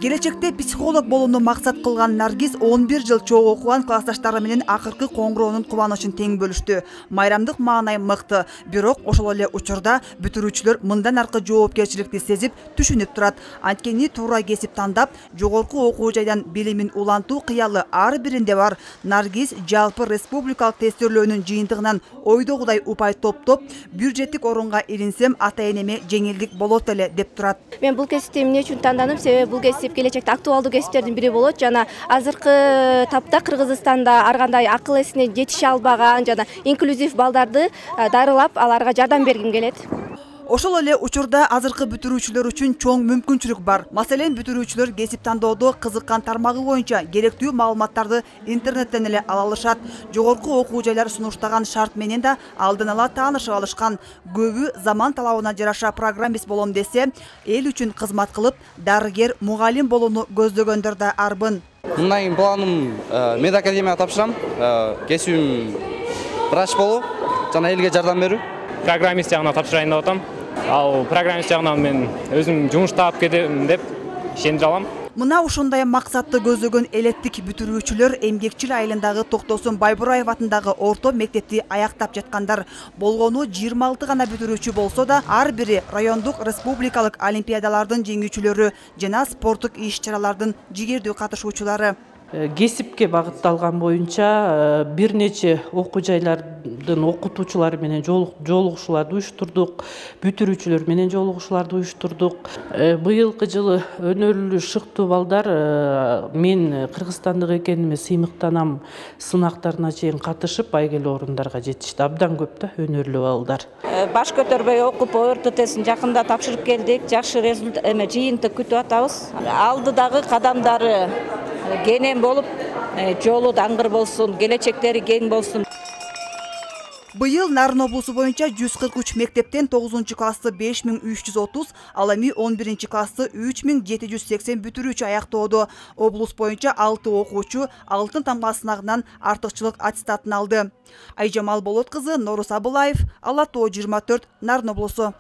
Келечекте психолог болууну максат кылган Наргиз 11 жыл чогуу окуган классташтары менен акыркы коңгуроонун кубанычын тең бөлүштү. Майрамдык маанай мыкты, бирок ошол эле учурда бүтүрүүчүлөр мындан аркы жоопкерчиликти сезип, түшүнүп турат. Анткени туура кесип тандап, жогорку окуу жайдан билимин улантуу кыялы ар биринде бар. Наргиз жалпы республикалык тестөөлөөнүн жыйынтыгынан ойдогудай упай топтоп, бюджеттик орунга илинсем ата-энеме жеңилдик болот эле деп турат. Мен бул кесипти эмне үчүн танданым? Себеби бул кесип келечекте актуалдуу кесиптердин бири болот. Жана азыркы тапта Кыргызстанда ар кандай акыл эсине жетише албаган жана инклюзив балдарды дарылап, аларга жардам бергим келет. Ошол эле учурда азыркы бүтүрүүчүлөр үчүн чоң мүмкүнчүлүк бар. Маселен, бүтүрүүчүлөр кесип тандоодо кызыккан тармагы боюнча керектүү маалыматтарды интернеттен эле ала алышат. Жогорку окуу жайлар сунуштаган шарт менен да алдын ала таанышып алышкан. Көбү заман талабына жараша программист болом десе, эл үчүн кызмат кылып, дарыгер, мугалим болууну көздөгөндөр да арбын. Мындан кийин планым медакадемияга тапшырам. Кесибим врач болуу жана элге жардам берүү. Программист жагына тапшырайын деп атам. Ал программист жагынан мен өзүм жумуш таап кетем деп ишенип алам. Мына ушундай максатты көздөгөн элеттик бүтүрүүчүлөр эмгекчил айылындагы Токтосун Байбураев атындагы орто мектепти аяктап жаткандар. Болгону 26 гана бүтүрүүчү болсо да, ар бири райондук республикалык олимпиадалардын жеңүүчүлөрү жана спорттук иш-чаралардын жигердүү катышуучулары. Кесипке багытталган боюнча бир нече окуу жайлардын окутуучулары менен жолугушууларды уюштурдук, бүтүрүүчүлөр менен жолугушууларды уюштурдук. Быйылкы жылы өнөрлүү шыктуу балдар мен кыргызстандык экениме сыймыктанам сынактарына чейин катышып, байгелүү орундарга жетишти. Абдан көп да өнөрлүү балдар. Баш көтөрбөй окуп, ОРТТсин жакында тапшырып келдик. Жакшы результат жыйынтык күтүп атабыз. Алдыдагы кадамдары кенен болуп, жолу даңгыр болсун, келечектери кең болсун. Быйыл Нарын облусу боюнча 143 мектептен 9-классты 5330, ал эми 11-классты 3780 бүтүрүүчү аяктоодо. Облус боюнча 6 окуучу алтын тамга сынагынан артыкчылык аттестатын алды. Айжамал Болот кызы, Норус Абылаев, Ала Тоо 24, Нарын облусу.